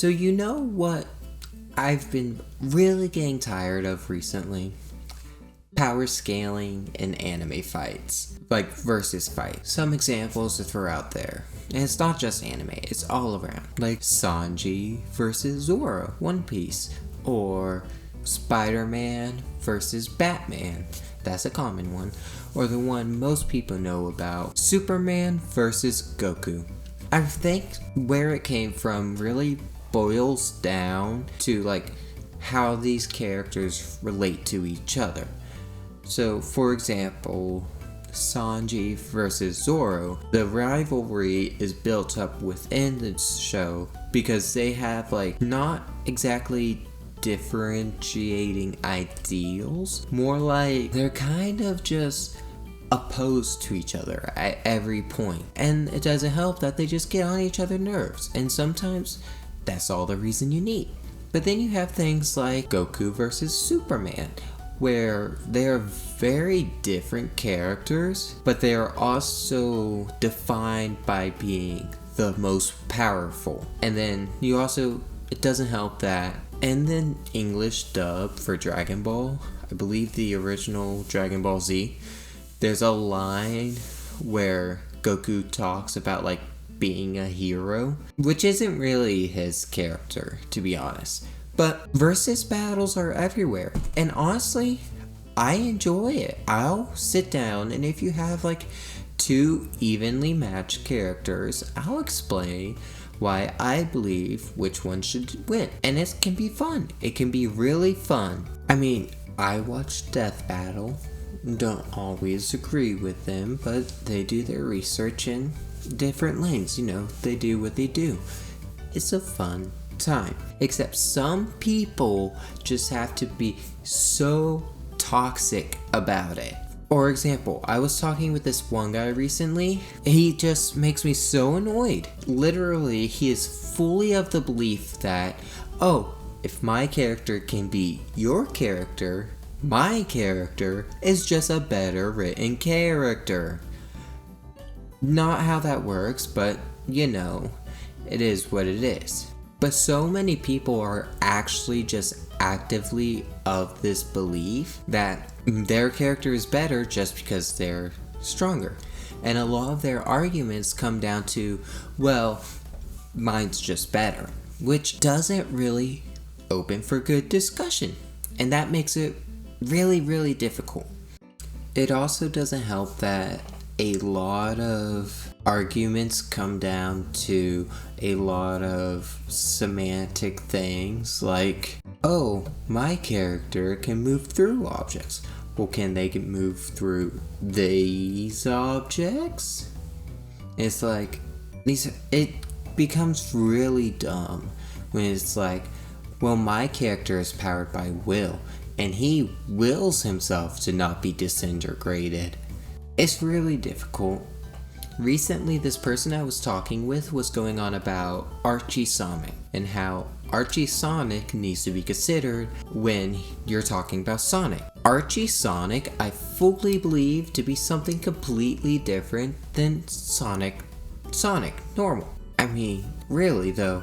So you know what I've been really getting tired of recently? Power scaling in anime fights. Like versus fights. Some examples to throw out there. And it's not just anime, it's all around. Like Sanji versus Zoro, One Piece. Or Spider-Man versus Batman. That's a common one. Or the one most people know about, Superman versus Goku. I think where it came from really boils down to like how these characters relate to each other. So for example, Sanji versus Zoro, the rivalry is built up within the show because they have like not exactly differentiating ideals, more like they're kind of just opposed to each other at every point. And it doesn't help that they just get on each other's nerves, and sometimes that's all the reason you need. But then you have things like Goku versus Superman, where they're very different characters, but they are also defined by being the most powerful. And then you also, it doesn't help that in the English dub for Dragon Ball, I believe the original Dragon Ball Z, there's a line where Goku talks about like being a hero, which isn't really his character, to be honest. But versus battles are everywhere, and honestly, I enjoy it. I'll sit down, and if you have like two evenly matched characters, I'll explain why I believe which one should win. And it can be fun. It can be really fun. I mean, I watch Death Battle. Don't always agree with them, but they do their research in different lanes. You know, they do what they do. It's a fun time. Except some people just have to be so toxic about it. For example, I was talking with this one guy recently. He just makes me so annoyed. Literally, he is fully of the belief that, oh, if my character can be your character, my character is just a better written character. Not how that works, but you know, it is what it is. But so many people are actually just actively of this belief that their character is better just because they're stronger. And a lot of their arguments come down to, well, mine's just better, which doesn't really open for good discussion. And that makes it really, really difficult. It also doesn't help that a lot of arguments come down to a lot of semantic things like, oh, my character can move through objects. Well, can they move through these objects? It's like, it becomes really dumb when it's like, well, my character is powered by will, and he wills himself to not be disintegrated. It's really difficult. Recently, this person I was talking with was going on about Archie Sonic and how Archie Sonic needs to be considered when you're talking about Sonic. Archie Sonic, I fully believe to be something completely different than Sonic normal. I mean, really though,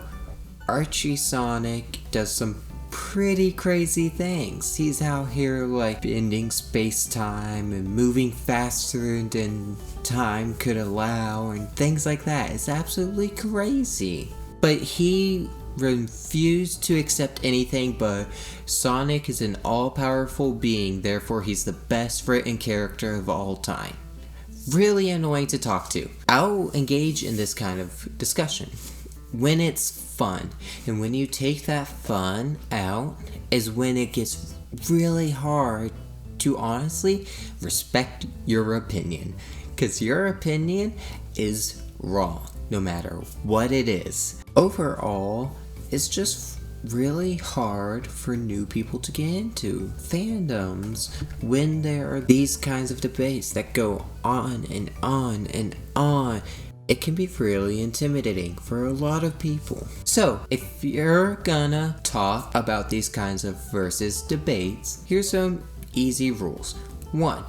Archie Sonic does some pretty crazy things. He's out here like bending space-time and moving faster than time could allow and things like that. It's absolutely crazy. But he refused to accept anything but Sonic is an all-powerful being, therefore he's the best written character of all time. Really annoying to talk to. I'll engage in this kind of discussion when it's fun, and when you take that fun out is when it gets really hard to honestly respect your opinion, because your opinion is wrong no matter what it is. Overall, it's just really hard for new people to get into fandoms when there are these kinds of debates that go on and on and on. It can be really intimidating for a lot of people. So, if you're gonna talk about these kinds of versus debates, here's some easy rules. 1.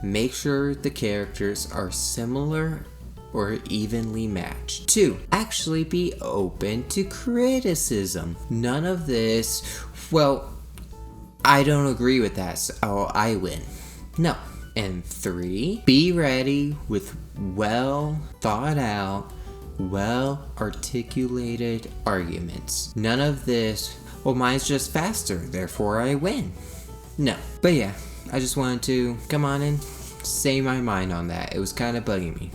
Make sure the characters are similar or evenly matched. 2. Actually be open to criticism. None of this, well, I don't agree with that, so I win. No. And 3. Be ready with well thought out, well articulated arguments. None of this, well, mine's just faster, therefore I win. No. But yeah, I just wanted to come on and say my mind on that. It was kind of bugging me.